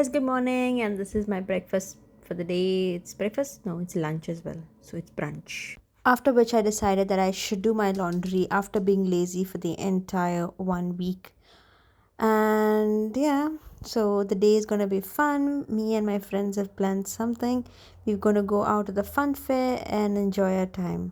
guys, good morning, and this is my breakfast for the day. It's breakfast? No, it's lunch as well. So it's brunch. After which I decided that I should do my laundry after being lazy for the entire 1 week. And yeah, so the day is gonna be fun. Me and my friends have planned something. We're gonna go out to the fun fair and enjoy our time.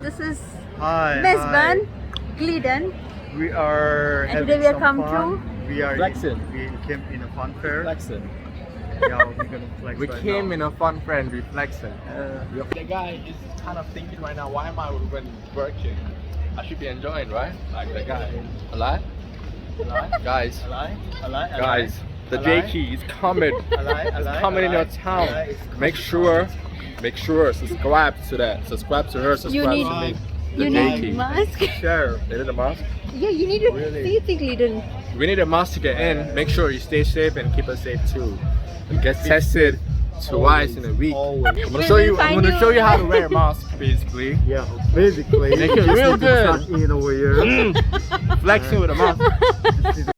This is Lisbon, Glidden. We are And having today we are some come fun. We are Flexing. We came in a fun fair. Flexing. Yeah, we're gonna flex We right came now. in a fun friend, we flexing. The guy is kind of thinking right now, why am I even working? I should be enjoying, right? Like the guy. Alive? Guys, guys, the JAQI is coming. It's coming in your town. Make sure subscribe to that. Subscribe to her, subscribe need- to me. You need mask? Share. They need a mask. Yeah, you need it. Really? Do you think Glidden? We need a mask to get in. Make sure you stay safe and keep us safe too. Get tested twice in a week. Always. I'm gonna show you how to wear a mask, basically. Yeah, basically. Make it real good. In over here. Flexing with a mask.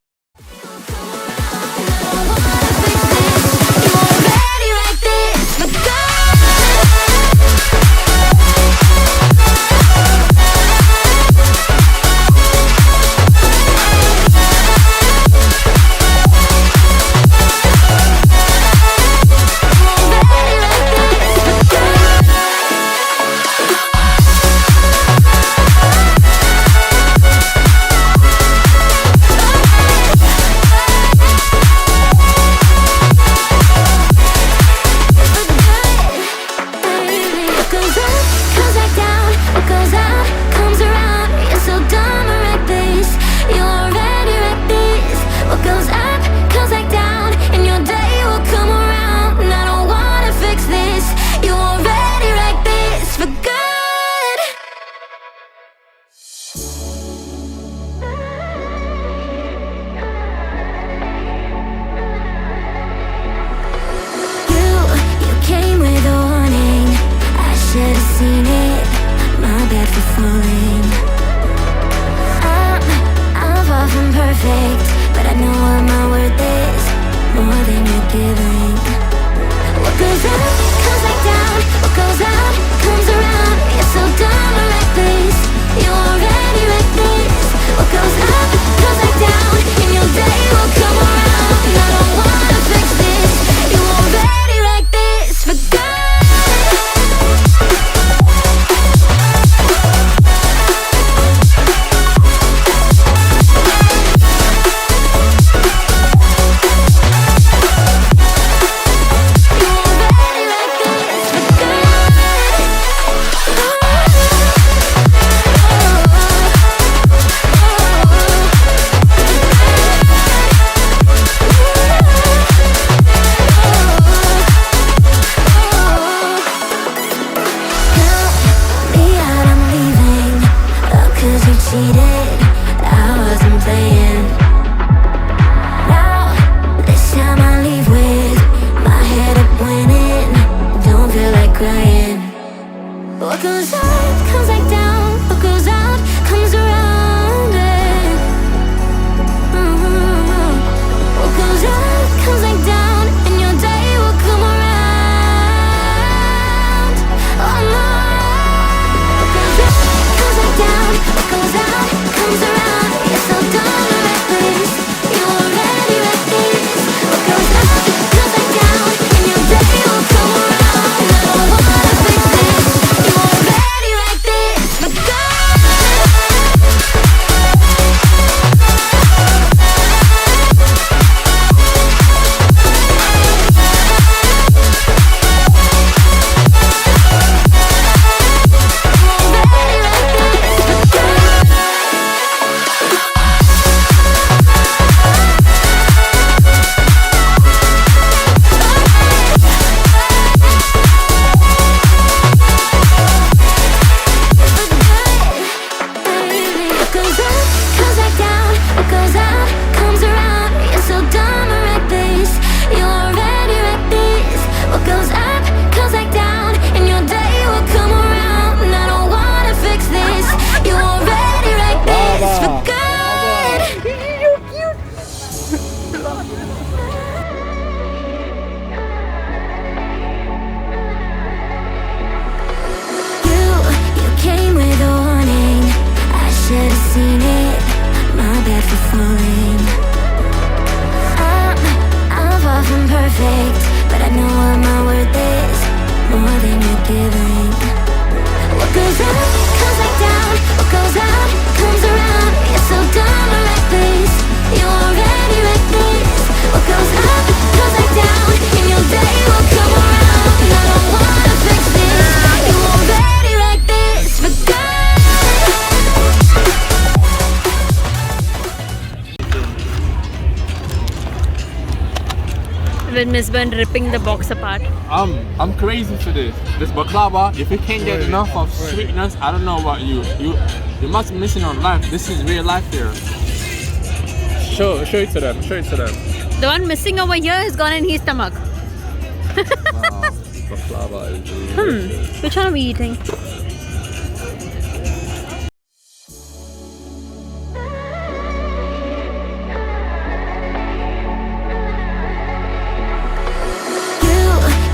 falling. I'm far from perfect, but I know what my worth is, more than you're giving. What goes up, comes back down. What goes out, comes around. You're so dumb or reckless, you already reckless. What goes up, comes back down. And your day will come around. And I don't wanna fix this, you already like this. But girl, With Miss Ben ripping the box apart. I'm crazy for this. This baklava, if you can't get enough of sweetness, I don't know about you. You must be missing on life. This is real life here. Show it to them. Show it to them. The one missing over here is gone in his stomach. Wow, baklava is delicious. Which one are we eating?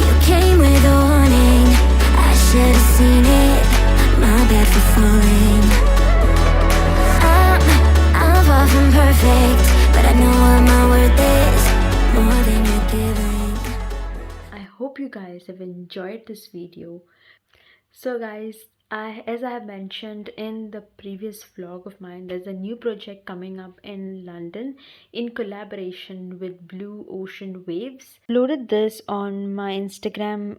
you came with a warning. I should have seen it. My bad for falling. I'm far from perfect, but I know what my worth is, more than you're giving. I hope you guys have enjoyed this video. So guys, as I have mentioned in the previous vlog of mine, there's a new project coming up in London in collaboration with Blue Ocean Waves. Uploaded this on my Instagram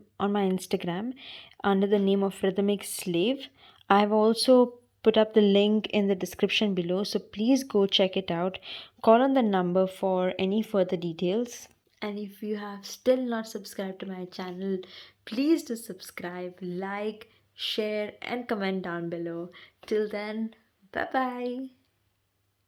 under the name of Rhythmic Slave. I've also put up the link in the description below, so please go check it out. Call on the number for any further details. And if you have still not subscribed to my channel, please do subscribe, like, share and comment down below. Till then, bye bye.